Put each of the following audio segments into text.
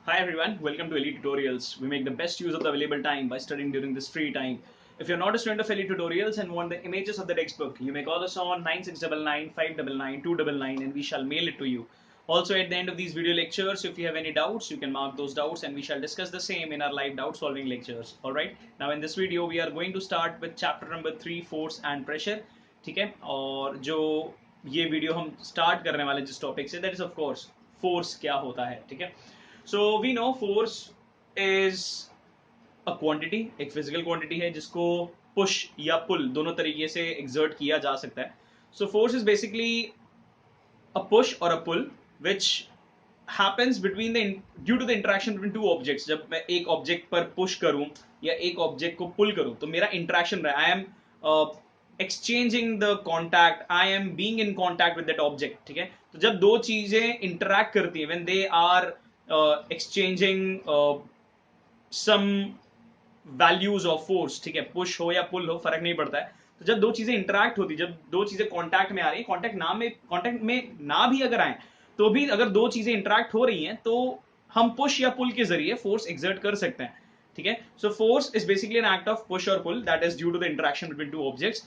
Hi everyone, welcome to Elite Tutorials. We make the best use of the available time by studying during this free time. If you're not a student of Elite Tutorials and want the images of the textbook, you may call us on 9699 599 299 and we shall mail it to you. Also, at the end of these video lectures, if you have any doubts, you can mark those doubts and we shall discuss the same in our live doubt solving lectures. Alright, now in this video, we are going to start with chapter number 3, Force and Pressure. ठीक है, और जो ये video हम start करने वाले जिस topic से, that is of course force क्या होता है. ठीक है, so we know force is a quantity, एक फिजिकल क्वांटिटी है जिसको पुश या पुल दोनों तरीके से एक्सर्ट किया जा सकता है. So force is basically a push और अ पुल विच happens between the due to the interaction between two objects. जब मैं एक ऑब्जेक्ट पर पुश करूं या एक ऑब्जेक्ट को पुल करूं तो मेरा इंटरेक्शन रहा, I am exchanging the contact, I am being in contact with that object. ठीक है, तो जब दो चीजें इंटरैक्ट करती हैं, when they are exchanging some values of force, ठीक है, पुश हो या पुल हो फर्क नहीं पड़ता है. तो जब दो चीजें इंटरैक्ट होती, जब दो चीजें कॉन्टैक्ट में आ रही है, कॉन्टैक्ट में ना भी अगर आए तो भी अगर दो चीजें इंटरैक्ट हो रही हैं तो हम पुश या पुल के जरिए फोर्स एक्सर्ट कर सकते हैं. ठीक है, so force is basically an act of push और pull that is due to the interaction between two objects.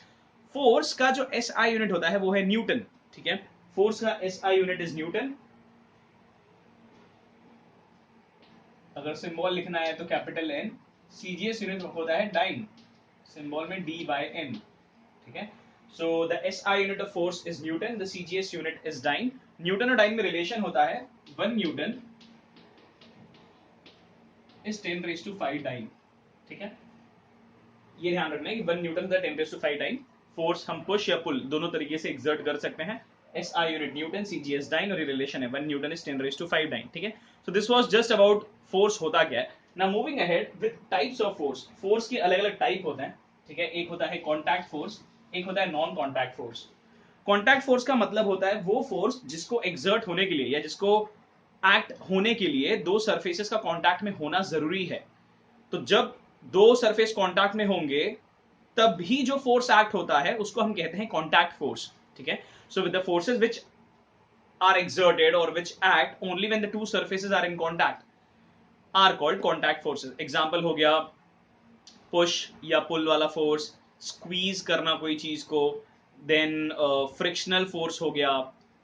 Force का जो एसआई यूनिट होता है वो है न्यूटन. ठीक है, फोर्स का एसआई यूनिट इज न्यूटन. अगर सिंबल लिखना है तो कैपिटल एन. सीजीएस यूनिट होता है डाइन, सिंबल में डी बाय एन. ठीक है, so the SI unit of force is newton, the CGS unit is dyne. Newton और डाइन में रिलेशन होता है 1 न्यूटन इज 10⁵ डाइन. ठीक है, ये ध्यान रखना है कि 1 न्यूटन द 10⁵ डाइन. फोर्स हम पुश या पुल दोनों तरीके से एक्सर्ट कर सकते हैं. SI unit newton, CGS dyne, और ये रिलेशन है 1 न्यूटन इज 10⁵ डाइन. ठीक है, so this was just about force होता क्या है. Now moving ahead with types of force. Force के अलग अलग टाइप होते हैं. ठीक है, एक होता है कॉन्टैक्ट फोर्स, एक होता है non contact force. Contact force का मतलब होता है वो फोर्स जिसको एक्सर्ट होने के लिए या जिसको एक्ट होने के लिए दो सरफेसेस का कॉन्टैक्ट में होना जरूरी है. तो जब दो सरफेस कॉन्टैक्ट में होंगे तभी जो फोर्स एक्ट होता है उसको हम कहते हैं कॉन्टैक्ट फोर्स. ठीक है, so with the forces which are exerted और which act only when the two surfaces are in contact are called contact forces. Example हो गया पुश या पुल वाला फोर्स, स्क्वीज करना कोई चीज को, देन फ्रिक्शनल फोर्स हो गया,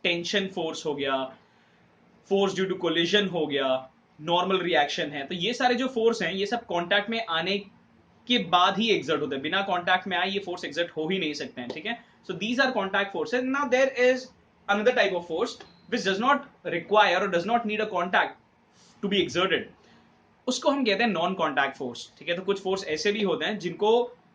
टेंशन फोर्स हो गया, फोर्स ड्यू टू कोलिजन हो गया, नॉर्मल रिएक्शन है. तो ये सारे जो फोर्स हैं ये सब कांटेक्ट में आने के बाद ही एक्सर्ट होते हैं. बिना कांटेक्ट में आए ये फोर्स एक्सर्ट हो ही नहीं सकते हैं. ठीक है, so these are contact forces. Now there is another type of force which does not require और does not need a contact to be exerted. उसको हम कहते हैं नॉन कॉन्टैक्ट फोर्स. ठीक है, तो कुछ फोर्स ऐसे भी होते हैं जिनको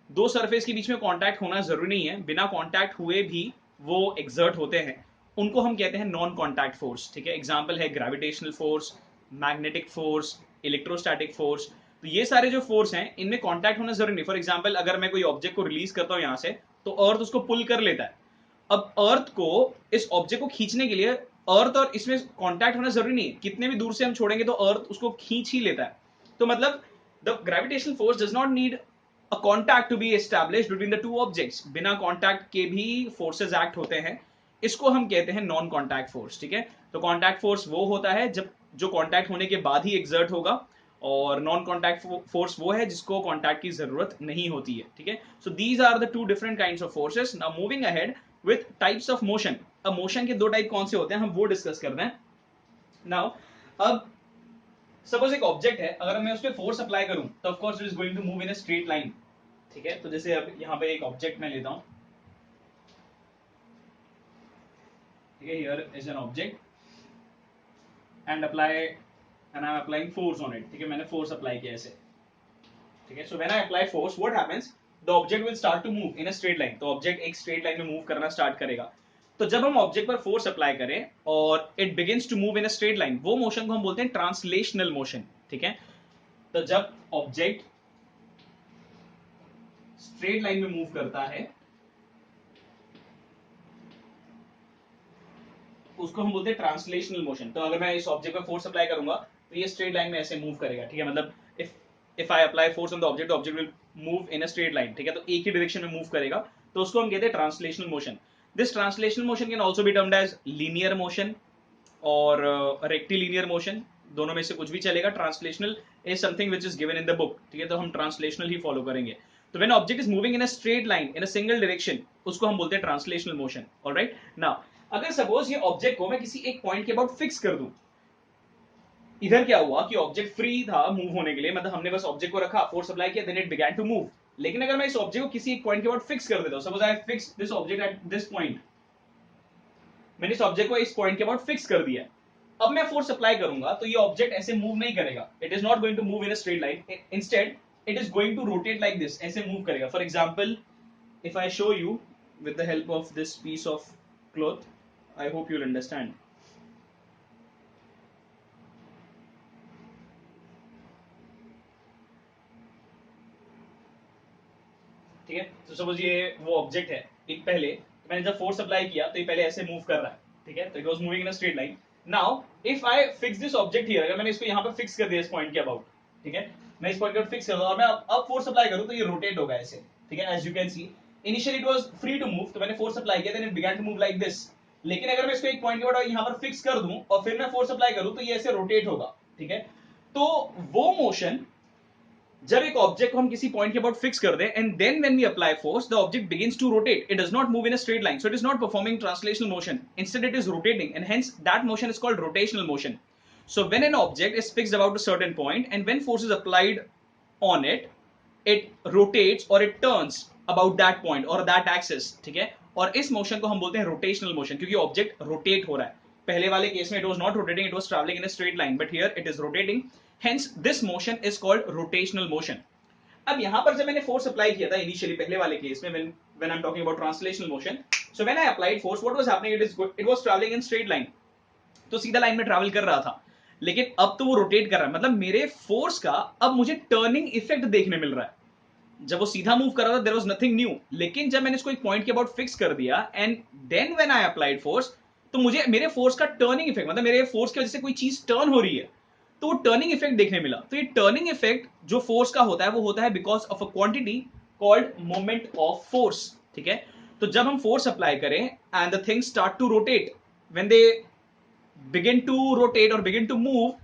दो सरफेस के बीच में कॉन्टैक्ट होना जरूरी नहीं है, बिना कॉन्टैक्ट हुए भी वो एक्सर्ट होते हैं, उनको हम कहते हैं नॉन कॉन्टैक्ट फोर्स. ठीक है, एग्जांपल है gravitational force, magnetic force, electrostatic force. तो ये सारे जो फोर्स हैं इनमें कॉन्टैक्ट होना जरूरी नहीं. फॉर एग्जाम्पल अगर मैं कोई ऑब्जेक्ट को रिलीज करता हूं यहां से तो अर्थ उसको पुल कर लेता है. अब अर्थ को इस ऑब्जेक्ट को खींचने के लिए अर्थ और इसमें कांटेक्ट होना जरूरी नहीं है, कितने भी दूर से हम छोड़ेंगे तो अर्थ उसको खींच ही लेता है. तो मतलब the gravitational force does not need a contact to be established between the two objects. बिना कांटेक्ट के भी फोर्सेस एक्ट होते हैं. इसको हम कहते हैं नॉन कांटेक्ट फोर्स. ठीक है, तो कांटेक्ट फोर्स वो होता है जब जो कांटेक्ट होने के बाद ही एक्सर्ट होगा, और नॉन कॉन्टैक्ट फोर्स वो है जिसको कॉन्टैक्ट की जरूरत नहीं होती है. ठीक है, so these are the two different kinds of forces. Now moving ahead with types of motion. अब मोशन के दो टाइप कौन से होते हैं हम वो डिस्कस कर रहे हैं. नाउ अब सपोज एक ऑब्जेक्ट है, अगर मैं उस पर फोर्स अप्लाई करूं तो of course it is going to move in a straight line. ठीक है, तो जैसे अब यहां पे एक ऑब्जेक्ट मैं लेता हूं. ठीक है, here is an object and apply and I am applying force on it. ठीक है, मैंने फोर्स अप्लाई किया ऐसे. ठीक है, so when I apply force what happens, the object will start to move in a straight line. तो object एक straight line में मूव करना स्टार्ट करेगा. तो जब हम ऑब्जेक्ट पर फोर्स अप्लाई करें और it begins to move in a straight line, वो मोशन को हम बोलते हैं ट्रांसलेशनल मोशन. ठीक है, तो जब ऑब्जेक्ट स्ट्रेट लाइन में मूव करता है उसको हम बोलते हैं ट्रांसलेशनल मोशन. तो अगर मैं इस ऑब्जेक्ट पर फोर्स अप्लाई करूंगा तो ये स्ट्रेट लाइन में ऐसे मूव करेगा. ठीक है, मतलब if I apply force on the object, object will move in a straight line. ठीक है, तो एक ही डायरेक्शन में मूव करेगा, तो उसको हम कहते हैं translational motion. This translational motion can also be termed as linear motion और रेक्टिलिनियर मोशन. दोनों में से कुछ भी चलेगा. Translational is something which is given in the book, ठीक है, तो हम ट्रांसलेशनल ही फॉलो करेंगे. तो when object is moving in a straight line in a single direction, उसको हम बोलते हैं ट्रांसलेशनल मोशन. ऑलराइट, नाउ अगर सपोज ये ऑब्जेक्ट को मैं किसी एक पॉइंट के अबाउट फिक्स कर दूं, इधर क्या हुआ कि ऑब्जेक्ट फ्री था मूव होने के लिए, मतलब हमने बस ऑब्जेक्ट को रखा, फोर्स अप्लाई किया, then it began to move. लेकिन अगर मैं इस ऑब्जेक्ट को किसी एक पॉइंट के अबाउट फिक्स कर देता हूं, suppose I fix this object at this point, मैंने इस ऑब्जेक्ट को इस पॉइंट के अबाउट फिक्स कर दिया, अब मैं फोर्स अप्लाई करूंगा तो ये ऑब्जेक्ट ऐसे मूव नहीं करेगा. It is not going to move in a straight line, instead it is going to rotate like this, ऐसे मूव करेगा. For example, if I show you with the help of this piece of cloth, I hope you will understand. ठीक है, तो suppose ये वो object है, एक पहले मैंने जब फोर्स अप्लाई किया तो ये पहले ऐसे मूव कर रहा है, ठीक है, तो it was moving in a straight line. Now if I fix this object here, अगर मैंने इसको यहाँ पे फिक्स कर दिया इस पॉइंट के अबाउट, ठीक है, मैं इस पॉइंट के अबाउट फिक्स कर दूं और मैं अब फोर्स अप्लाई करूं तो ये रोटेट होगा ऐसे, ठीक है, as you can see. Initially it was free to move, तो मैंने फोर्स अप्लाई किया, then it began to move like this. लेकिन अगर मैं इसको एक पॉइंट के अबाउट यहाँ पर फिक्स कर दूं और फिर मैं फोर्स अप्लाई करूं तो ये ऐसे रोटेट होगा, ठीक है. तो वो मोशन जब एक ऑब्जेक्ट को हम किसी पॉइंट के अबाउट फिक्स कर दें and then when we apply force, the object begins to rotate. It does not move in a straight line, so it is not performing translational motion, instead it is rotating, and hence that motion is called rotational motion. So when an object is fixed about a certain point and when force is applied on it, it rotates or it turns about that point or that axis, ठीक है. और इस motion को हम बोलते हैं rotational motion, क्योंकि object rotate हो रहा है. पहले वाले केस में it was not rotating, it was travelling in a straight line, but here it is rotating, hence this motion is called rotational motion. अब यहां पर जब मैंने फोर्स अप्लाई किया था इनिशियली पहले वाले केस में, when I'm talking about translational motion, so when I applied force, what was happening, it was traveling in straight line, तो सीधा लाइन में ट्रैवल कर रहा था. लेकिन अब तो वो रोटेट कर रहा है, मतलब मेरे फोर्स का अब मुझे टर्निंग इफेक्ट देखने मिल रहा है. जब वो सीधा मूव कर रहा था देयर वाज नथिंग न्यू, लेकिन जब मैंने इसको एक पॉइंट के अबाउट फिक्स कर दिया and then when I applied force, तो मुझे मेरे फोर्स का टर्निंग इफेक्ट, मतलब मेरे फोर्स की वजह से कोई चीज टर्न हो रही है, तो वो टर्निंग इफेक्ट देखने मिला. तो ये टर्निंग इफेक्ट जो फोर्स का होता है वो होता है because of a quantity called moment of force, ठीक है. तो जब हम फोर्स अप्लाई करें and the things start to rotate, when they begin to rotate or begin to move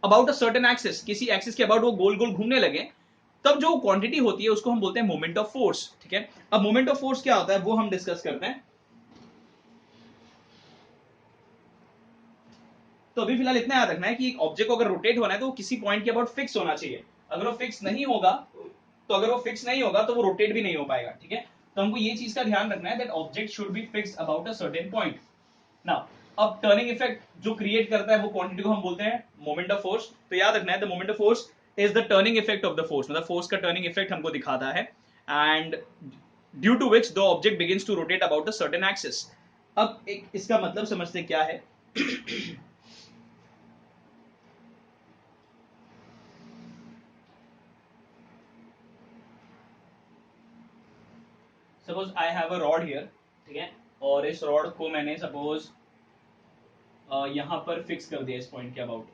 about a certain axis, किसी एक्सिस के अबाउट वो गोल गोल घूमने लगे, तब जो क्वांटिटी होती है उसको हम बोलते हैं मोमेंट ऑफ फोर्स, ठीक है. अब मोमेंट ऑफ फोर्स क्या होता है वो हम डिस्कस करते हैं. तो अभी फिलहाल इतना याद रखना है कि एक ऑब्जेक्ट को अगर रोटेट होना है तो वो किसी पॉइंट के अबाउट फिक्स होना चाहिए. अगर वो फिक्स नहीं होगा तो वो रोटेट भी नहीं हो पाएगा, ठीक है. तो हमको ये चीज का ध्यान रखना है that object should be fixed about a certain point. Now अब टर्निंग इफेक्ट जो क्रिएट करता है वो क्वांटिटी को हम बोलते हैं मोमेंट ऑफ फोर्स. तो याद रखना है the moment of force is the turning effect of the force, मतलब फोर्स का टर्निंग इफेक्ट हमको दिखाता है, and due to which the object begins to rotate about a certain axis. अब एक इसका मतलब समझते क्या है. Suppose I have a rod here, ठीक है, और इस रॉड को मैंने सपोज यहां पर फिक्स कर दिया इस पॉइंट के अबाउट,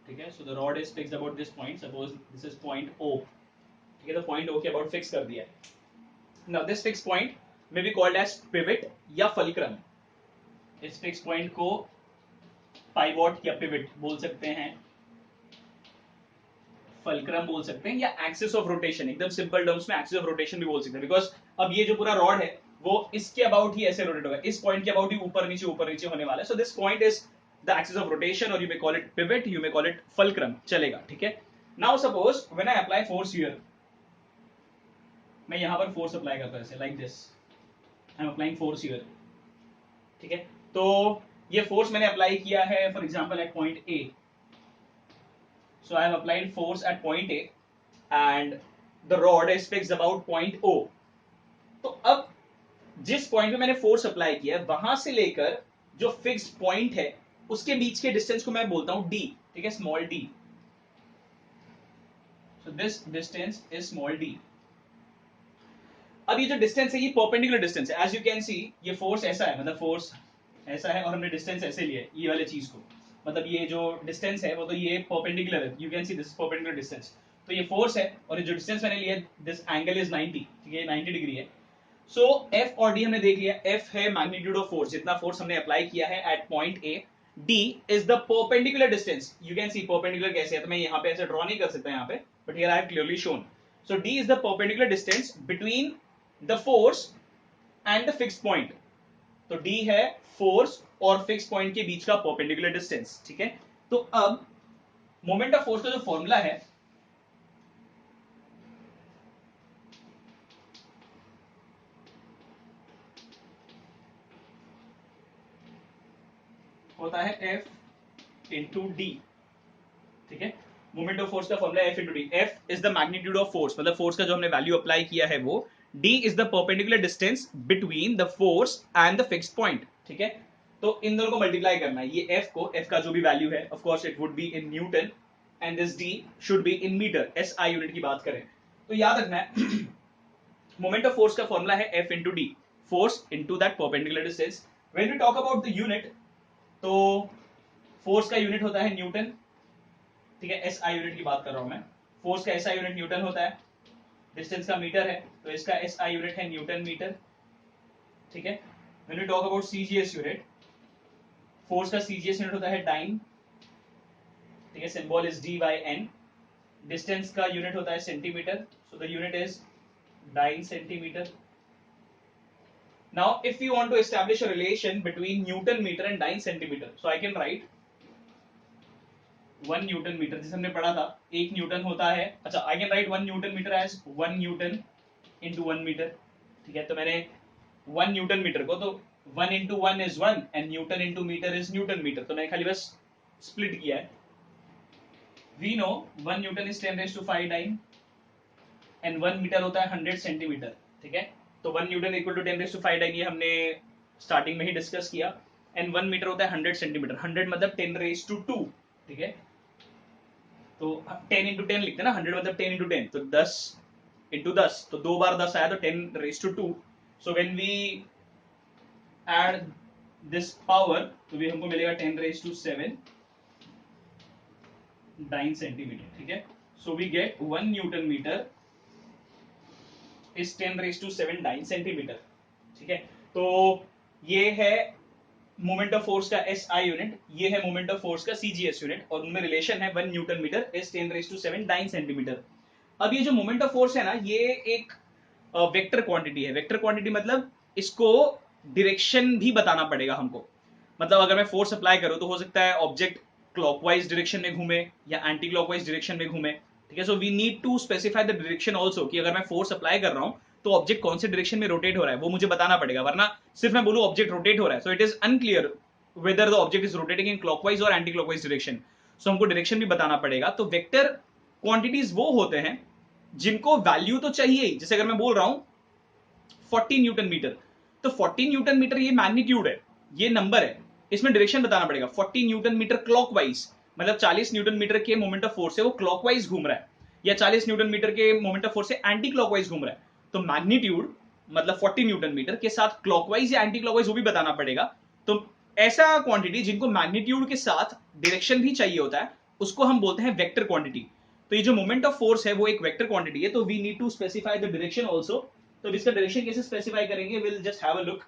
ठीक है. So the rod is fixed about this point, suppose this is point O, ठीक है, तो पॉइंट ओ के अबाउट फिक्स कर दिया है. Now this fix point may be called as pivot या फल्क्रम. इस फिक्स पॉइंट को पाइवॉट या पिवट बोल सकते हैं, फल्क्रम बोल सकते हैं, या एक्सिस ऑफ रोटेशन, एकदम सिंपल टर्म्स में एक्सिस ऑफ रोटेशन भी बोल सकते हैं, बिकॉज अब ये जो पूरा रॉड है वो इसके अबाउट ही ऐसे रोटेट होगा, इस पॉइंट के अबाउट ही ऊपर नीचे होने वाला है. So this point is the axis of rotation, और you may call it pivot, you may call it fulcrum, चलेगा, ठीक है. Now suppose when I apply force here, मैं यहां पर फोर्स अप्लाई करता हूं ऐसे like this, I am applying force here, ठीक है. तो ये फोर्स मैंने अप्लाई किया है for example at point A. So I have applied force at point A and the rod is fixed about point O. तो अब जिस पॉइंट पे मैंने फोर्स अप्लाई किया है वहां से लेकर जो फिक्स्ड पॉइंट है उसके बीच के डिस्टेंस को मैं बोलता हूं d, ठीक है, small d. So this distance is small d. अब ये जो डिस्टेंस है ये परपेंडिकुलर डिस्टेंस है, एज यू कैन सी ये फोर्स ऐसा है, मतलब फोर्स ऐसा है और हमने डिस्टेंस ऐसे लिया है ये वाले चीज को, मतलब ये जो डिस्टेंस है वो तो ये परपेंडिकुलर है, you can see this perpendicular distance. तो ये फोर्स है और ये जो डिस्टेंस मैंने लिया दिस एंगल इज 90, ठीक है, 90 डिग्री है. सो एफ और डी हमने देख लिया. एफ है मैग्नीट्यूड ऑफ फोर्स, जितना फोर्स हमने अप्लाई किया है at point A, D is the perpendicular distance. You can see perpendicular कैसे है, तो मैं यहाँ पे ऐसे ड्रॉ नहीं कर सकता यहाँ पे, but here I have clearly shown. So D is the perpendicular distance between the force and the fixed point. तो D है फोर्स और फिक्स पॉइंट के बीच का परपेंडिकुलर डिस्टेंस, ठीक है। तो अब मोमेंट ऑफ फोर्स का जो फॉर्मूला है होता है F इंटू डी, ठीक है। मोमेंट ऑफ फोर्स का formula F into D. F is the magnitude of force, मतलब फोर्स का जो हमने वैल्यू अप्लाई किया है वो। D is the perpendicular distance between the force and the fixed point, ठीक है। तो इन दोनों को मल्टीप्लाई करना है, ये F का जो भी वैल्यू है, of course it would be in newton and this D should be in metre, SI unit की बात करें तो याद रखना है मोमेंट ऑफ फोर्स का फॉर्मूला है F into D, force into that perpendicular distance. When we talk about the unit, तो फोर्स का यूनिट होता है न्यूटन, ठीक है। SI यूनिट की बात कर रहा हूं मैं, फोर्स का SI यूनिट न्यूटन होता है, डिस्टेंस का मीटर है तो इसका SI यूनिट है न्यूटन मीटर, ठीक है। When we talk about CGS unit, फोर्स का CGS यूनिट होता है डाइन, ठीक है, सिंबल इज D/N। डिस्टेंस का यूनिट होता है centimetre, so the unit is dyne centimetre. Now if you want to establish a relation between newton metre and dyne centimetre, so I can write 1 newton metre, जिसे हमने पढ़ा था 1 newton होता है। अच्छा, आई can write 1 newton metre as 1 newton into 1 metre, ठीक है। तो मैंने 1 न्यूटन मीटर को, तो 1 into 1 is 1 and newton into metre is newton metre, तो मैंने खाली बस स्प्लिट किया है। We know 1 newton is 10⁵ dyne and 1 metre होता है 100 सेंटीमीटर, ठीक है। तो 1 न्यूटन इक्वल टू 10⁵ डाइन, ये हमने स्टार्टिंग में ही डिस्कस किया। एंड 1 मीटर होता है 100 सेंटीमीटर, 100 मतलब 10⁵2, ठीक है। तो 10 इंटू 10 लिखते हैं ना, 100 मतलब 10 इंटू 10, तो 10 इंटू 10, तो 2 बार 10 आया तो 10⁵2। So when we add this power तो भी हमको मिलेगा 10⁵7 डाइन सेंटीमीटर, ठीक है। So we get 1 newton metre is 10⁵7 dyne centimetre, ठीक है। तो ये है मोमेंट ऑफ फोर्स का SI यूनिट, ये है मोमेंट ऑफ फोर्स का CGS यूनिट, और उनमें रिलेशन है 1 newton metre is 10⁵7 dyne centimetre. अब ये जो मोमेंट ऑफ फोर्स है ना, ये एक वेक्टर क्वांटिटी है। वेक्टर क्वांटिटी मतलब इसको डायरेक्शन भी बताना पड़ेगा हमको। मतलब अगर मैं फोर्स अप्लाई करूं तो हो सकता है ऑब्जेक्ट क्लॉकवाइज डायरेक्शन में घूमे या एंटी क्लॉकवाइज डायरेक्शन में घूमे, ठीक है। So we need to specify the direction also, कि अगर मैं फोर्स अप्लाई कर रहा हूं तो ऑब्जेक्ट कौन से डायरेक्शन में रोटेट हो रहा है वो मुझे बताना पड़ेगा, वरना सिर्फ मैं बोलूं ऑब्जेक्ट रोटेट हो रहा है, सो it is unclear whether the object is rotating in clockwise और एंटी क्लॉकवाइज डायरेक्शन। सो हमको डायरेक्शन भी बताना पड़ेगा। तो वेक्टर क्वांटिटीज वो होते हैं जिनको वैल्यू तो चाहिए ही। जैसे अगर मैं बोल रहा हूं 40 न्यूटन मीटर, तो 40 न्यूटन मीटर ये मैग्नीट्यूड है, ये नंबर है, इसमें डायरेक्शन बताना पड़ेगा। 40 न्यूटन मीटर क्लॉकवाइज मतलब 40 न्यूटन मीटर के मोमेंट ऑफ फोर्स है वो क्लॉकवाइज घूम रहा है, या 40 न्यूटन मीटर के मोमेंट ऑफ फोर्स से एंटी क्लॉकवाइज घूम रहा है। तो मैग्नीट्यूड मतलब 40 न्यूटन मीटर के साथ क्लॉकवाइज या एंटी क्लॉकवाइज वो भी बताना पड़ेगा। तो ऐसा क्वांटिटी जिनको मैग्नीट्यूड के साथ डायरेक्शन भी चाहिए होता है उसको हम बोलते हैं वेक्टर क्वांटिटी। तो ये जो मोमेंट ऑफ फोर्स है वो एक वेक्टर क्वांटिटी है, तो we need to specify the direction also. तो इसका डायरेक्शन कैसे स्पेसिफाई करेंगे, will just have a look.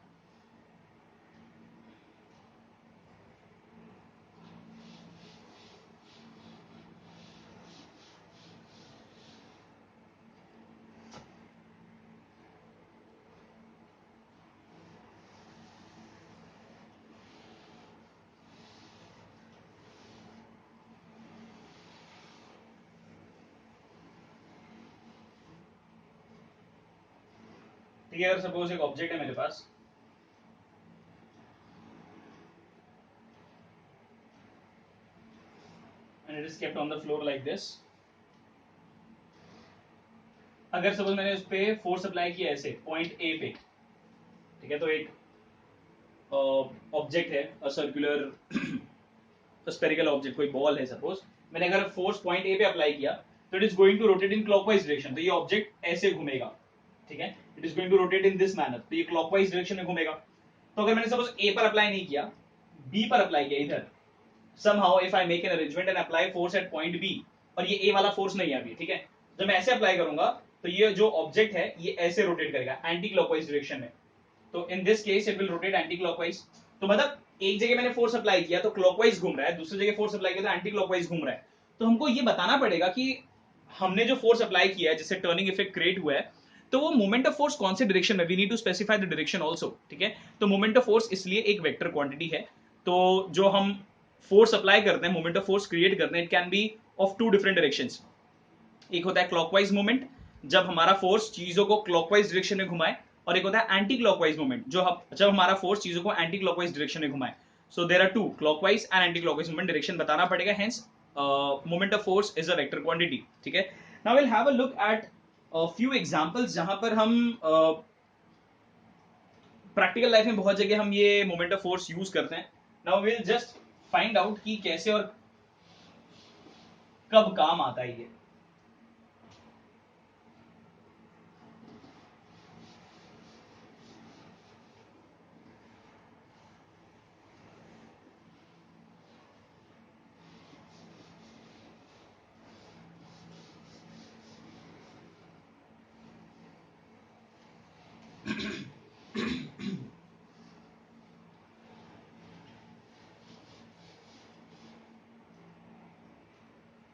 ठीक है, अगर सपोज एक ऑब्जेक्ट है मेरे पास, and it is kept on the floor like this। अगर सपोज मैंने उस पे फोर्स अप्लाई किया ऐसे पॉइंट ए पे, ठीक है, तो एक ऑब्जेक्ट है सर्कुलर स्पेरिकल ऑब्जेक्ट, कोई बॉल है सपोज, मैंने अगर फोर्स पॉइंट ए पे अप्लाई किया तो it is going to rotate in clockwise direction, तो ये ऑब्जेक्ट ऐसे घूमेगा, ठीक है। It is going to rotate in this manner, तो ये क्लॉकवाइज डायरेक्शन में घूमेगा। तो अगर मैंने सपोज ए पर अप्लाई नहीं किया, बी पर अप्लाई किया इधर, somehow if I make an arrangement and apply force at point B, और ये A वाला फोर्स नहीं है अभी, ठीक है। जब मैं ऐसे अप्लाई करूंगा तो ये जो ऑब्जेक्ट है ये ऐसे रोटेट करेगा एंटी क्लॉकवाइज डायरेक्शन में, तो in this case it will rotate anti clockwise. तो मतलब एक जगह मैंने फोर्स अप्लाई किया तो क्लॉकवाइज घूम रहा है, दूसरी जगह फोर्स अप्लाई किया तो एंटी क्लॉकवाइज घूम रहा है। तो हमको ये बताना पड़ेगा कि हमने जो फोर्स अप्लाई किया है जिससे टर्निंग इफेक्ट क्रिएट हुआ है, तो वो मोमेंट ऑफ फोर्स कौन से डायरेक्शन में, we need to specify the direction also, ठीक है। तो मोमेंट ऑफ फोर्स इसलिए एक वेक्टर क्वांटिटी है, तो जो हम फोर्स अप्लाई करते हैं, मोमेंट ऑफ फोर्स क्रिएट करते हैं, it can be of two different directions. एक होता है क्लॉकवाइज मोमेंट, जब हमारा फोर्स चीजों को क्लॉकवाइज डायरेक्शन में घुमाए, और एक होता है एंटी क्लॉकवाइज मोमेंट, जब हमारा फोर्स चीजों को एंटी क्लॉकवाइज डायरेक्शन में घुमाए। So there are two, clockwise and anti clockwise moment direction बताना पड़ेगा, hence moment of force is a vector quantity, ठीक है। Now will have a look at few examples जहां पर हम प्रैक्टिकल लाइफ में बहुत जगह हम ये मोमेंट ऑफ फोर्स यूज करते हैं। Now will just find out कि कैसे और कब काम आता है ये।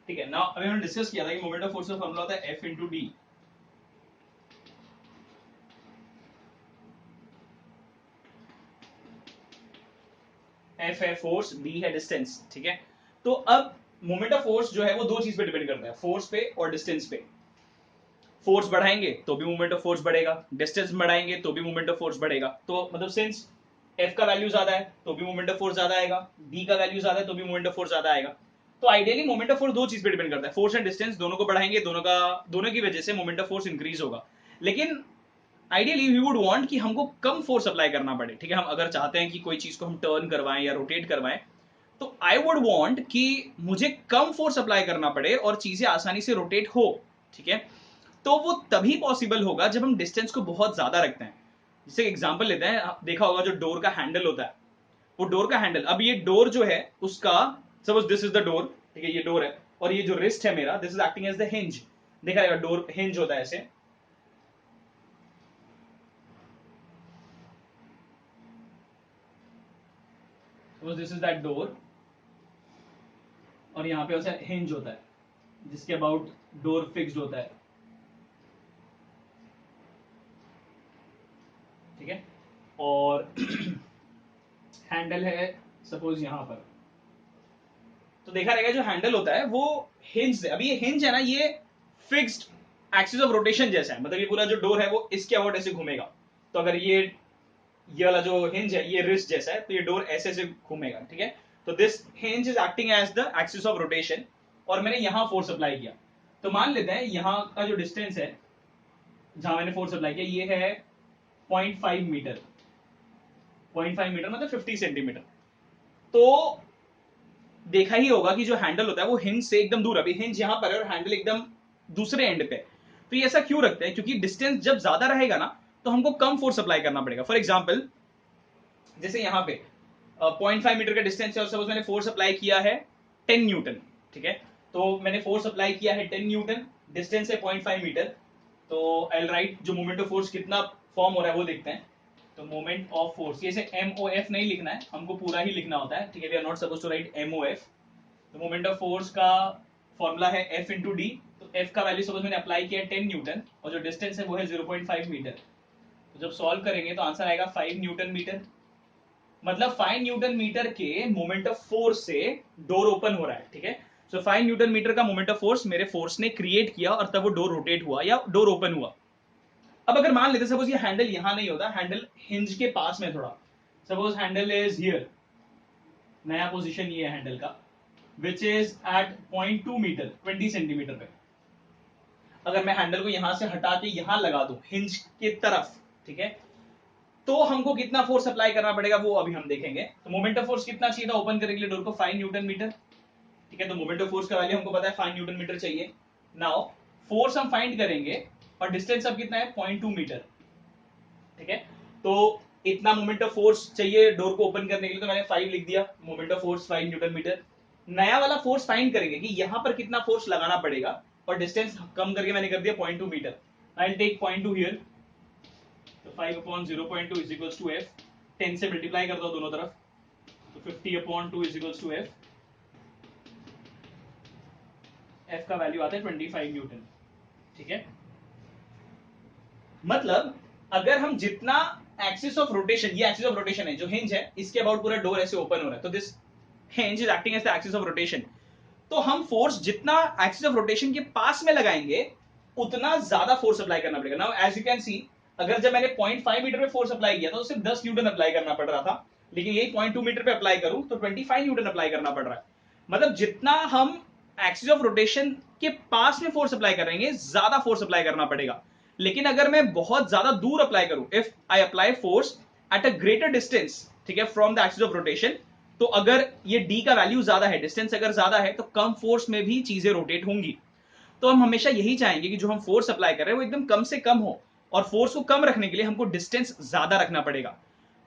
ठीक है, नाउ अभी हमने डिस्कस किया था कि मोमेंट ऑफ फोर्स का फॉर्मूला होता है F इंटू डी। F है फोर्स, D है डिस्टेंस, ठीक है। तो अब मोमेंट ऑफ फोर्स जो है वो दो चीज पे डिपेंड करता है, फोर्स पे और डिस्टेंस पे। फोर्स बढ़ाएंगे तो भी मोमेंट ऑफ फोर्स बढ़ेगा, डिस्टेंस बढ़ाएंगे तो भी मोमेंट ऑफ फोर्स बढ़ेगा। तो मतलब सिंस F का वैल्यू ज्यादा है तो भी मोमेंट ऑफ फोर्स ज्यादा आएगा, D का वैल्यू ज्यादा है तो भी मोमेंट ऑफ फोर्स ज्यादा आएगा। तो आइडियली मोमेंट ऑफ फोर्स दो चीज पे डिपेंड करता है, फोर्स एंड डिस्टेंस, दोनों को बढ़ाएंगे, दोनों की वजह से मोमेंट ऑफ फोर्स इंक्रीज होगा। लेकिन आइडियली वी वुड वांट कि हमको कम फोर्स अप्लाई करना पड़े, ठीक है। हम अगर चाहते हैं कि कोई चीज को हम टर्न करवाएं या रोटेट करवाएं, तो आई वुड वांट कि मुझे कम फोर्स अप्लाई करना पड़े और चीजें आसानी से रोटेट हो, ठीक है। तो वो तभी पॉसिबल होगा जब हम डिस्टेंस को बहुत ज्यादा रखते हैं। जैसे एग्जांपल लेते हैं, देखा होगा जो डोर का हैंडल होता है, वो डोर का हैंडल, अब ये डोर जो है उसका, suppose this is the door, ठीक है, ये डोर है, और ये जो रिस्ट है मेरा, this is acting as the hinge. देखा जाएगा डोर हिंज होता है ऐसे, suppose this is that door, और यहाँ पे वैसे हिंज होता है जिसके अबाउट डोर फिक्स्ड होता है, ठीक है। और हैंडल है सपोज यहाँ पर, तो देखा रहेगा जो हैंडल होता है वो हिंज है। अभी ये हिंज है ना, ये फिक्स्ड एक्सिस ऑफ रोटेशन जैसा है, मतलब ये पूरा जो डोर है वो इसके अबाउट ऐसे घूमेगा। तो अगर ये वाला जो हिंज है ये रिस्ट जैसा है, तो ये डोर ऐसे ऐसे घूमेगा, ठीक है। तो this hinge is acting as the axis of rotation, और मैंने यहां फोर्स अप्लाई किया। तो मान लेते हैं यहां का जो डिस्टेंस है जहां मैंने फोर्स अप्लाई किया ये है 0.5 मीटर, 0.5 मीटर मतलब 50 सेंटीमीटर। तो देखा ही होगा कि जो हैंडल होता है वो हिंज से एकदम दूर, अभी हिंज यहां पर है और हैंडल एकदम दूसरे एंड पे। तो ये ऐसा क्यों रखते हैं, क्योंकि डिस्टेंस जब ज्यादा रहेगा ना तो हमको कम फोर्स अप्लाई करना पड़ेगा। फॉर एग्जाम्पल जैसे यहाँ पे 0.5 मीटर का डिस्टेंस है और सपोज मैंने फोर्स अप्लाई किया है 10 न्यूटन, ठीक है। तो मैंने फोर्स अप्लाई किया है 10 न्यूटन, डिस्टेंस है 0.5 मीटर। तो आई राइट जो मोमेंट ऑफ फोर्स कितना फॉर्म हो रहा है वो देखते हैं। तो मोमेंट ऑफ फोर्स, ये MOF नहीं लिखना है, हमको पूरा ही लिखना होता है, ठीक है। We are not suppose to write MOF। तो मोमेंट ऑफ फोर्स का फॉर्मूला है F इंटू डी। तो F का वैल्यू सपोज मैंने अप्लाई किया है 10 न्यूटन, और जो डिस्टेंस है वो है 0.5 मीटर। तो जब सॉल्व करेंगे तो आंसर आएगा 5 न्यूटन मीटर। मतलब 5 न्यूटन मीटर के मोमेंट ऑफ फोर्स से डोर ओपन हो रहा है, ठीक है। सो 5 न्यूटन मीटर का मोमेंट ऑफ फोर्स मेरे फोर्स ने क्रिएट किया और तब वो डोर रोटेट हुआ या डोर ओपन हुआ। अब अगर मान लेते सपोज ये हैंडल यहां नहीं होता, हैंडल हिंज के पास में थोड़ा, सपोज हैंडल इज हियर, नया पोजीशन ये है हैंडल का, which is at 0.2 metre, 20 centimetre पे। अगर मैं हैंडल को यहां से हटा के यहां लगा दूं हिंज के तरफ, ठीक है, तो हमको कितना फोर्स अप्लाई करना पड़ेगा वो अभी हम देखेंगे। तो मोमेंट ऑफ फोर्स कितना चाहिए था ओपन करने के लिए डोर को, 5 न्यूटन मीटर, ठीक है। तो मोमेंट ऑफ फोर्स का वैल्यू हमको पता है 5 न्यूटन मीटर चाहिए। नाउ फोर्स हम फाइंड करेंगे और डिस्टेंस अब कितना है 0.2 मीटर, ठीक है। तो इतना मोमेंट ऑफ फोर्स चाहिए डोर को ओपन करने के लिए, तो मैंने 5 लिख दिया, moment of force 5 newton metre. नया वाला फोर्स फाइंड करेंगे कि यहां पर कितना फोर्स लगाना पड़ेगा, और डिस्टेंस कम करके मैंने कर दिया 0.2 metre. I will take 0.2 here, तो 5 upon 0.2 is equals to F। 10 से मल्टीप्लाई कर दो दोनों तरफ, तो 50/2 is equals to F. F का वैल्यू आता है 25 न्यूटन। ठीक है, मतलब अगर हम जितना एक्सिस ऑफ रोटेशन, ये एक्सिस ऑफ रोटेशन है, जो हिंज है इसके अबाउट पूरा डोर ऐसे ओपन हो रहा है, तो this hinge is acting as the axis of rotation. तो हम फोर्स जितना एक्सिस ऑफ रोटेशन के पास में लगाएंगे उतना ज्यादा फोर्स अप्लाई करना पड़ेगा। Now as you can see, अगर जब मैंने 0.5 मीटर पे फोर्स अप्लाई किया तो सिर्फ 10 न्यूटन अप्लाई करना पड़ रहा था, लेकिन यही 0.2 मीटर पे अप्लाई करूं तो 25 न्यूटन अप्लाई करना पड़ रहा है। मतलब जितना हम एक्सिस ऑफ रोटेशन के पास में फोर्स अप्लाई करेंगे ज्यादा फोर्स अप्लाई करना पड़ेगा। लेकिन अगर मैं बहुत ज्यादा दूर अप्लाई करूं, if I apply force at a greater distance, ठीक है, from the axis of rotation, तो अगर ये d का वैल्यू ज्यादा है, डिस्टेंस अगर ज्यादा है, तो कम फोर्स में भी चीजें रोटेट होंगी। तो हम हमेशा यही चाहेंगे कि जो हम फोर्स अप्लाई कर रहे हैं वो एकदम कम से कम हो, और फोर्स को कम रखने के लिए हमको डिस्टेंस ज्यादा रखना पड़ेगा।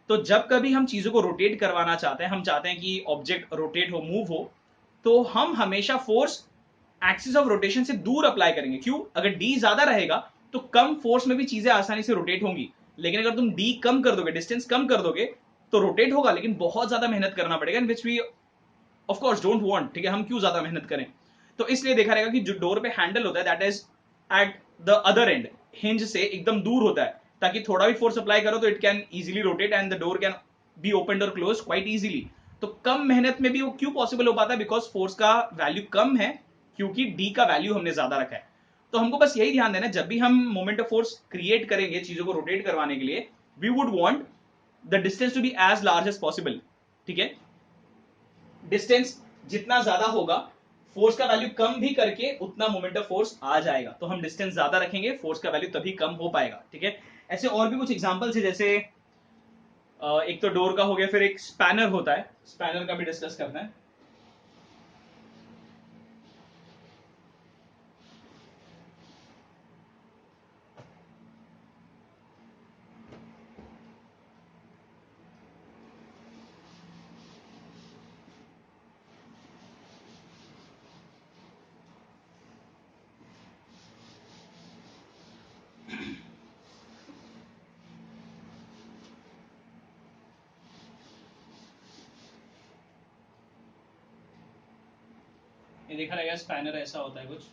तो जब कभी हम चीजों को रोटेट करवाना चाहते हैं, हम चाहते हैं कि ऑब्जेक्ट रोटेट हो, मूव हो, तो हम हमेशा फोर्स एक्सिस ऑफ रोटेशन से दूर अप्लाई करेंगे। क्यों? अगर डी ज्यादा रहेगा तो कम फोर्स में भी चीजें आसानी से रोटेट होंगी, लेकिन अगर तुम डी कम कर दोगे, डिस्टेंस कम कर दोगे, तो रोटेट होगा लेकिन बहुत ज्यादा मेहनत करना पड़ेगा, which we of course don't want. ठीक है, हम क्यों ज्यादा मेहनत करें? तो इसलिए देखा रहेगा कि जो डोर पे हैंडल होता है that is at the other and, hinge से एकदम दूर होता है, ताकि थोड़ा भी फोर्स अप्लाई करो तो it can easily rotate and the door can be open और क्लोज क्वाइट इजीली। तो कम मेहनत में भी वो क्यों पॉसिबल हो पाता है? बिकॉज फोर्स का वैल्यू कम है, क्योंकि डी का वैल्यू हमने ज्यादा रखा है। तो हमको बस यही ध्यान देना है, जब भी हम मोमेंट ऑफ फोर्स क्रिएट करेंगे चीजों को रोटेट करवाने के लिए, we would want the distance to be as large as possible. ठीक है, डिस्टेंस जितना ज्यादा होगा, फोर्स का वैल्यू कम भी करके उतना मोमेंट ऑफ फोर्स आ जाएगा। तो हम डिस्टेंस ज्यादा रखेंगे, फोर्स का वैल्यू तभी कम हो पाएगा। ठीक है, ऐसे और भी कुछ एग्जांपल्स है, जैसे एक तो डोर का हो गया, फिर एक स्पैनर होता है, स्पैनर का भी डिस्कस करना है। ये देखा रहेगा, स्पैनर ऐसा होता है कुछ,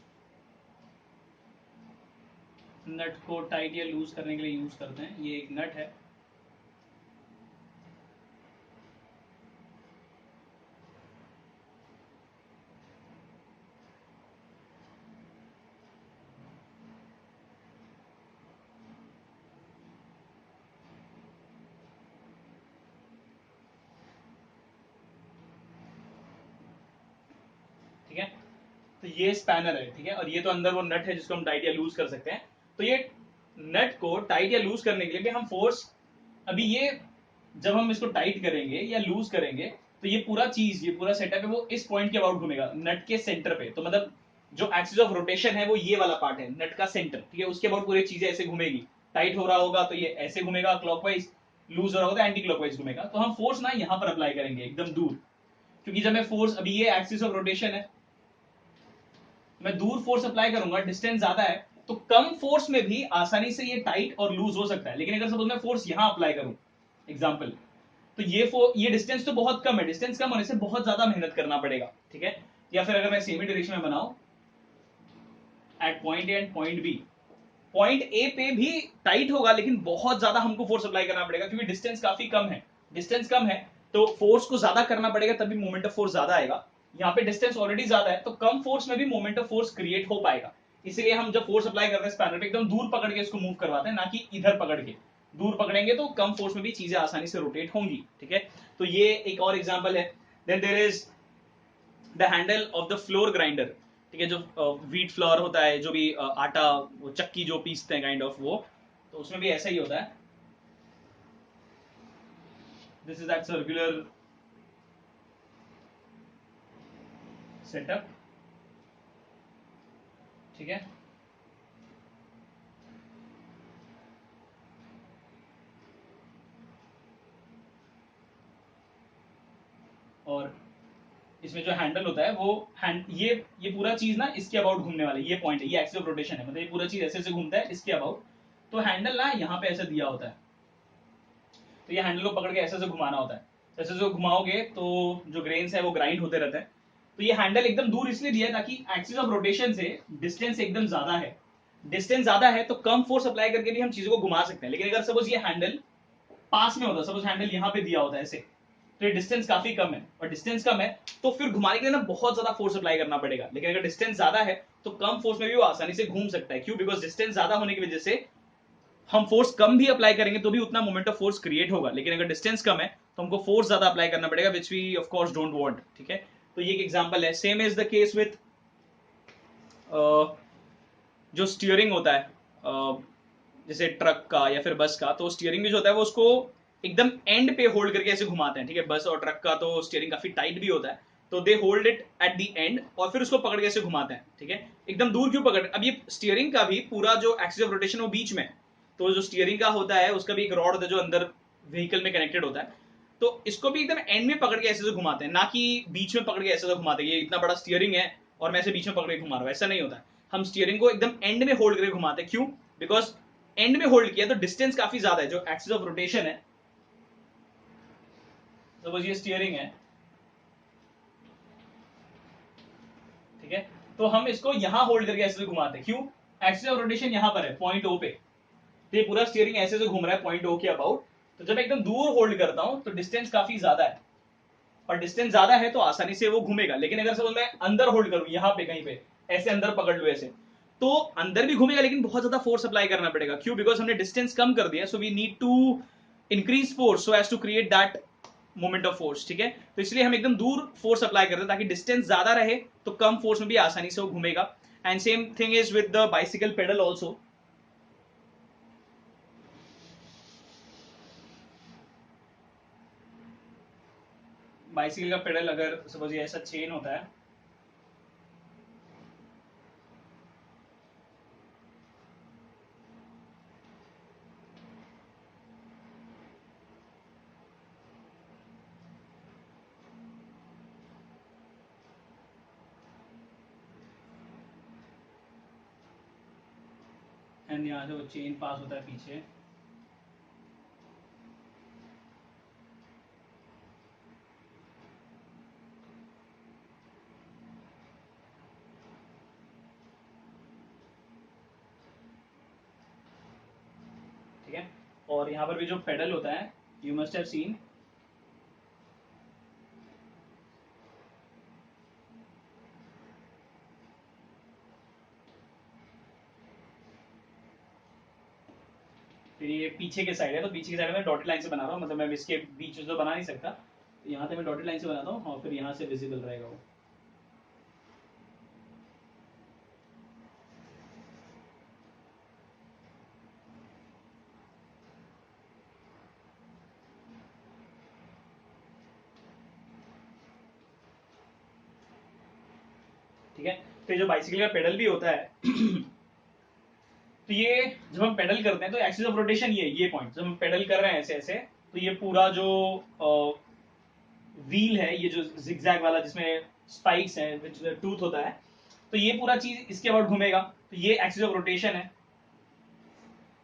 नट को टाइट या लूज करने के लिए यूज करते हैं। ये एक नट है, ठीक है, तो ये स्पैनर है। ठीक है, और ये तो अंदर वो नट है जिसको हम टाइट या लूज कर सकते हैं। तो ये नट को टाइट या लूज करने के लिए भी हम फोर्स, अभी ये जब हम इसको टाइट करेंगे या लूज करेंगे, तो ये पूरा चीज, ये पूरा सेटअप है वो इस पॉइंट के अबाउट घूमेगा, नट के सेंटर पे। तो मतलब जो एक्सिस ऑफ रोटेशन है वो ये वाला पार्ट है, नट का सेंटर। ठीक है, उसके अबाउट पूरी चीजें ऐसे घूमेगी। टाइट हो रहा होगा तो ये ऐसे घूमेगा क्लॉकवाइज, लूज हो रहा होगा तो एंटी क्लॉकवाइज घूमेगा। तो हम फोर्स ना यहाँ पर अप्लाई करेंगे एकदम दूर, क्योंकि जब मैं फोर्स, अभी ये एक्सिस ऑफ रोटेशन है, मैं दूर फोर्स अप्लाई करूंगा, डिस्टेंस ज्यादा है, तो कम फोर्स में भी आसानी से ये टाइट और लूज हो सकता है। लेकिन अगर सपोज मैं फोर्स यहां अप्लाई करूं, एग्जांपल, तो ये डिस्टेंस तो बहुत कम है, डिस्टेंस कम होने से बहुत ज्यादा मेहनत करना पड़ेगा। ठीक है, या फिर अगर मैं सेमी डायरेक्शन में बनाऊं, at point A and point B, point A पे भी टाइट होगा लेकिन बहुत ज्यादा हमको फोर्स अप्लाई करना पड़ेगा, क्योंकि डिस्टेंस काफी कम है। डिस्टेंस कम है तो फोर्स को ज्यादा करना पड़ेगा, तभी मोमेंट ऑफ फोर्स ज्यादा आएगा। यहाँ पे डिस्टेंस ऑलरेडी ज्यादा है, तो कम फोर्स में भी मोमेंट ऑफ फोर्स क्रिएट हो पाएगा। इसलिए हम जब फोर्स अप्लाई करते हैं स्पैनर पे, एकदम दूर पकड़ के इसको मूव करवाते हैं, ना कि इधर पकड़ के। दूर पकड़ेंगे तो कम फोर्स में भी चीजें आसानी से रोटेट होंगी। ठीक है, तो ये एक और एग्जांपल है। Then there is the handle of the floor grinder. ठीक है, जो व्हीट फ्लोर होता है, जो भी आटा, वो चक्की जो पीसते हैं काइंड ऑफ, वो तो उसमें भी ऐसा ही होता है। This is that circular setup. ठीक है, और इसमें जो हैंडल होता है वो ये पूरा चीज ना इसके अबाउट घूमने वाला है, ये पॉइंट है, ये एक्सिस ऑफ रोटेशन है, मतलब ये पूरा चीज ऐसे ऐसे घूमता है इसके अबाउट। तो हैंडल ना यहाँ पे ऐसे दिया होता है, तो ये हैंडल को पकड़ के ऐसे ऐसे घुमाना होता है। जैसे जो घुमाओगे तो जो ग्रेन्स है वो ग्राइंड होते रहते हैं। तो ये हैंडल एकदम दूर इसलिए दिया है ताकि एक्सिस ऑफ रोटेशन से डिस्टेंस एकदम ज्यादा है, डिस्टेंस ज्यादा है तो कम फोर्स अप्लाई करके भी हम चीजों को घुमा सकते हैं। लेकिन अगर सपोज ये हैंडल पास में होता, सपोज हैंडल यहाँ पे दिया होता है ऐसे, तो ये डिस्टेंस काफी कम है, और डिस्टेंस कम है तो फिर घुमाने के लिए ना बहुत ज्यादा फोर्स अप्लाई करना पड़ेगा। लेकिन अगर डिस्टेंस ज्यादा है तो कम फोर्स में भी वो आसानी से घूम सकता है। क्यों? बिकॉज डिस्टेंस ज्यादा होने की वजह से हम फोर्स कम भी अप्लाई करेंगे तो भी उतना मोमेंट ऑफ फोर्स क्रिएट होगा। लेकिन अगर डिस्टेंस कम है तो हमको फोर्स ज्यादा अप्लाई करना पड़ेगा, which we of course don't want. ठीक है, तो ये एक एग्जांपल है। Same is the case with जो स्टीयरिंग होता है, जैसे ट्रक का या फिर बस का, तो स्टीयरिंग भी जो होता है वो उसको एकदम एंड पे होल्ड करके ऐसे घुमाते हैं। ठीक है, बस और ट्रक का तो स्टीयरिंग काफी टाइट भी होता है, तो they hold it at the end और फिर उसको पकड़ के ऐसे घुमाते हैं। ठीक है, एकदम दूर क्यों पकड़? अब ये स्टीयरिंग का भी पूरा जो एक्सिस ऑफ रोटेशन वो बीच में, तो जो स्टीयरिंग का होता है उसका भी एक रॉड होता है जो अंदर व्हीकल में कनेक्टेड होता है, तो इसको भी एकदम एंड में पकड़ के ऐसे से घुमाते हैं, ना कि बीच में पकड़ के ऐसे से घुमाते हैं। ये इतना बड़ा स्टीयरिंग है और मैं ऐसे बीच में पकड़ के घुमा रहा हूँ, ऐसा नहीं होता है। हम स्टीयरिंग को एकदम एंड में होल्ड करके घुमाते हैं। क्यों? बिकॉज एंड में होल्ड किया तो डिस्टेंस काफी ज्यादा है, जो एक्सिस ऑफ रोटेशन है, सपोज ये स्टीयरिंग है, ठीक है, तो हम इसको यहां होल्ड करके ऐसे घुमाते हैं। क्यों? एक्सिस ऑफ रोटेशन यहां पर है पॉइंट ओ पे, तो ये पूरा स्टीयरिंग ऐसे से घूम रहा है पॉइंट ओ के अबाउट। तो जब एकदम दूर होल्ड करता हूं तो डिस्टेंस काफी ज्यादा है, और डिस्टेंस ज्यादा है तो आसानी से वो घूमेगा। लेकिन अगर सपोज मैं अंदर होल्ड करूं, यहां पे कहीं पे ऐसे अंदर पकड़ लू ऐसे, तो अंदर भी घूमेगा लेकिन बहुत ज्यादा फोर्स अप्लाई करना पड़ेगा। क्यों? बिकॉज हमने डिस्टेंस कम कर दिया, so we need to increase force so as to create that moment of force. ठीक है, तो इसलिए हम एकदम दूर फोर्स अप्लाई करते हैं ताकि डिस्टेंस ज्यादा रहे तो कम फोर्स में भी आसानी से वो घूमेगा। And same thing is with the bicycle pedal also. Bicycle का पेडल अगर सपोज ये ऐसा चेन होता है, एंड यहाँ से वो चेन पास होता है पीछे, ठीक है, और यहाँ पर भी जो पेडल होता है, यू मस्ट हैव सीन, फिर ये पीछे के साइड है, तो पीछे की साइड में डॉटेड लाइन से बना रहा हूँ, मतलब मैं इसके बीच में तो बना नहीं सकता, तो यहाँ से मैं डॉटेड लाइन से बनाता हूँ और फिर यहाँ से विजिबल रहेगा वो। ठीक है, तो जो बाइसिकल का पेडल भी होता है तो ये जब हम पेडल करते हैं तो एक्सिस ऑफ रोटेशन ये पॉइंट जब हम पेडल कर रहे हैं ऐसे ऐसे, तो ये पूरा जो व्हील है, ये जो जिगजैग वाला जिसमें स्पाइक्स हैं, टूथ होता है, तो ये पूरा चीज इसके अबाउट घूमेगा, तो ये एक्सिस ऑफ रोटेशन है।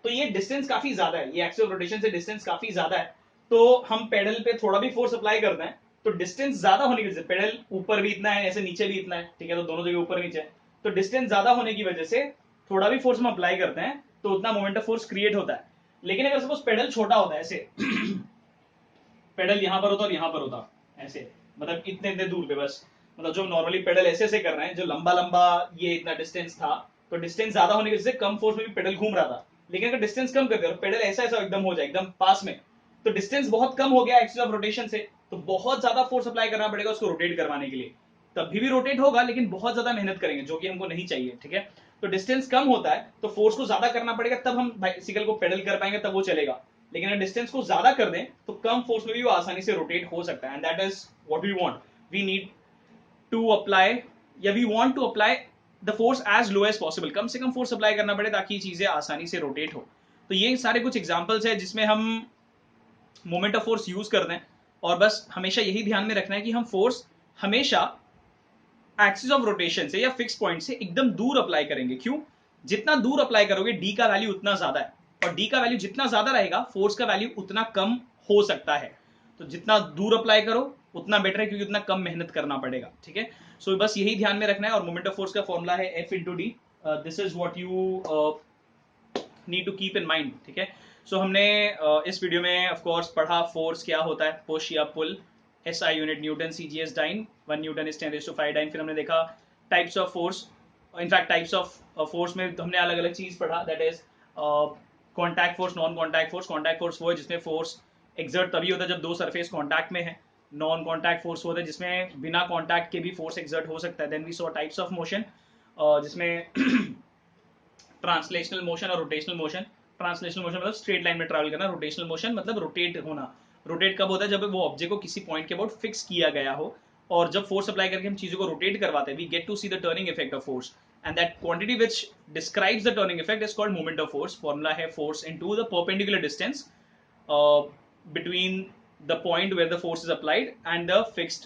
तो ये डिस्टेंस काफी ज्यादा है, ये एक्सिस ऑफ रोटेशन से डिस्टेंस काफी ज्यादा है, तो हम पेडल पे थोड़ा भी फोर्स अप्लाई करते हैं तो डिस्टेंस ज्यादा होने की वजह से, पेडल ऊपर भी इतना है, ऐसे नीचे भी इतना है, ठीक है, तो दोनों जगह ऊपर नीचे है, तो डिस्टेंस ज्यादा होने की वजह से थोड़ा भी फोर्स हम अप्लाई करते हैं तो उतना मोमेंट ऑफ फोर्स क्रिएट होता है। लेकिन अगर सपोज पेडल छोटा होता है ऐसे पेडल यहां पर होता और यहां पर होता ऐसे, मतलब इतने इतने दूर पे बस, मतलब जो नॉर्मली पेडल ऐसे ऐसे कर रहे हैं, जो लंबा लंबा ये इतना डिस्टेंस था, तो डिस्टेंस ज्यादा होने की वजह से कम फोर्स में भी पेडल घूम रहा था। लेकिन अगर डिस्टेंस कम कर दिया और पेडल ऐसा ऐसा एकदम हो जाए एकदम पास में, तो डिस्टेंस बहुत कम हो गया एक्सिस ऑफ रोटेशन से, तो बहुत ज्यादा फोर्स अप्लाई करना पड़ेगा उसको रोटेट करवाने के लिए। तभी भी रोटेट होगा लेकिन बहुत ज्यादा मेहनत करेंगे जो कि हमको नहीं चाहिए। ठीक है, तो डिस्टेंस कम होता है तो फोर्स को ज्यादा करना पड़ेगा, तब हम बाइसिकल को पेडल कर पाएंगे, तब वो चलेगा। लेकिन अगर डिस्टेंस को ज्यादा कर दें तो कम फोर्स में भी वो आसानी से रोटेट हो सकता है। And that is what we want, we need to apply, या we want to apply the force as low as possible, कम से कम फोर्स अप्लाई करना पड़े ताकि चीजें आसानी से रोटेट हो। तो ये सारे कुछ एग्जांपल्स है जिसमें हम मोमेंट ऑफ फोर्स यूज करते हैं, और बस हमेशा यही ध्यान में रखना है कि हम फोर्स हमेशा एक्सिस ऑफ रोटेशन से या फिक्स पॉइंट से एकदम दूर अप्लाई करेंगे। क्यों? जितना दूर अप्लाई करोगे डी का वैल्यू उतना ज्यादा है, और डी का वैल्यू जितना ज्यादा रहेगा फोर्स का वैल्यू उतना कम हो सकता है। तो जितना दूर अप्लाई करो उतना बेटर है, क्योंकि उतना कम मेहनत करना पड़ेगा, ठीक है। सो बस यही ध्यान में रखना है। और मोमेंट ऑफ फोर्स का फॉर्मूला है F into D. This is what you need to keep in mind, ठीक है। सो हमने इस वीडियो में ऑफ कोर्स पढ़ा फोर्स क्या होता है, पुश या pull, SI unit newton, CGS dyne, 1 newton is 10⁵ dyne. फिर हमने देखा types of force, in fact types of force में हमने अलग अलग चीज पढ़ा, दैट इज contact force, non contact force. Contact force वो है जिसमें फोर्स एक्सर्ट तभी होता है जब दो सरफेस कॉन्टैक्ट में है। नॉन कॉन्टैक्ट फोर्स होता है जिसमें बिना कॉन्टैक्ट के भी फोर्स एक्सर्ट हो सकता है। Then we saw types of motion, जिसमें ट्रांसलेशनल मोशन और रोटेशनल मोशन। ट्रांसलेशनल मोशन मतलब स्ट्रेट लाइन में ट्रैवल करना, रोटेशनल मोशन मतलब रोटेट होना। रोटेट कब होता है, जब वो ऑब्जेक्ट को किसी पॉइंट के अबाउट फिक्स किया गया हो, और जब फोर्स अप्लाई करके हम चीजों को रोटेट करवाते हैं, we get to see the turning effect of force, and that quantity which describes the turning effect is called moment of force. Formula है force into the perpendicular distance between the point where the force is applied and the fixed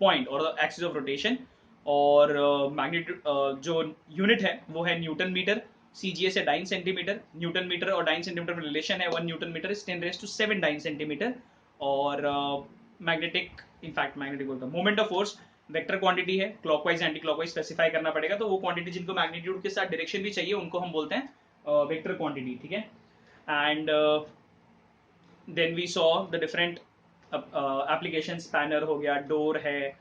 point or the axis of rotation। और magnitude जो unit है वो है newton metre, CGS है dyne centimetre. Newton metre और dyne centimetre में relation है, 1 newton metre is 10⁷ dyne centimetre. और मैग्नेटिक, इनफैक्ट मैग्नेटिक बोलता moment of force vector quantity है, क्लॉकवाइज एंटी क्लॉकवाइज स्पेसिफाई करना पड़ेगा। तो वो क्वांटिटी जिनको मैग्नीट्यूड के साथ डायरेक्शन भी चाहिए उनको हम बोलते हैं वेक्टर क्वांटिटी, ठीक है। And then we saw the different application, spanner हो गया, डोर है,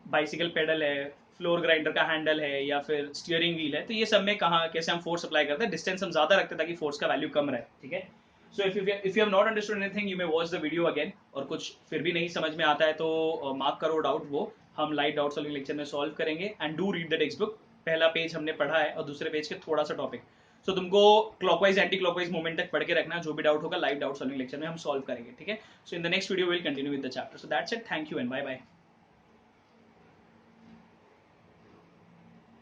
बाइसिकल पेडल है, फ्लोर ग्राइंडर का हैंडल है, या फिर स्टीयरिंग व्हील है। तो ये सब में कहाँ कैसे हम फोर्स अप्लाई करते हैं, डिस्टेंस हम ज्यादा रखते हैं ताकि फोर्स का वैल्यू कम रहे, ठीक है। So if you have not understood anything you may watch the video again. और कुछ फिर भी नहीं समझ में आता है तो मार्क करो डाउट, वो हम लाइव डाउट सॉल्विंग लेक्चर में सॉल्व करेंगे। And do read the text book, पहला पेज हमने पढ़ा है और दूसरे पेज के थोड़ा सा टॉपिक। सो तुमको क्लॉकवाइज एंटी क्लॉकवाइज मूवमेंट तक पढ़ के रखना, जो भी डाउट होगा लाइव डाउट सॉल्विंग लेक्चर में हम सॉल्व करेंगे, ठीक है। So in the next video will continue with the chapter. So that's it, thank you and bye bye.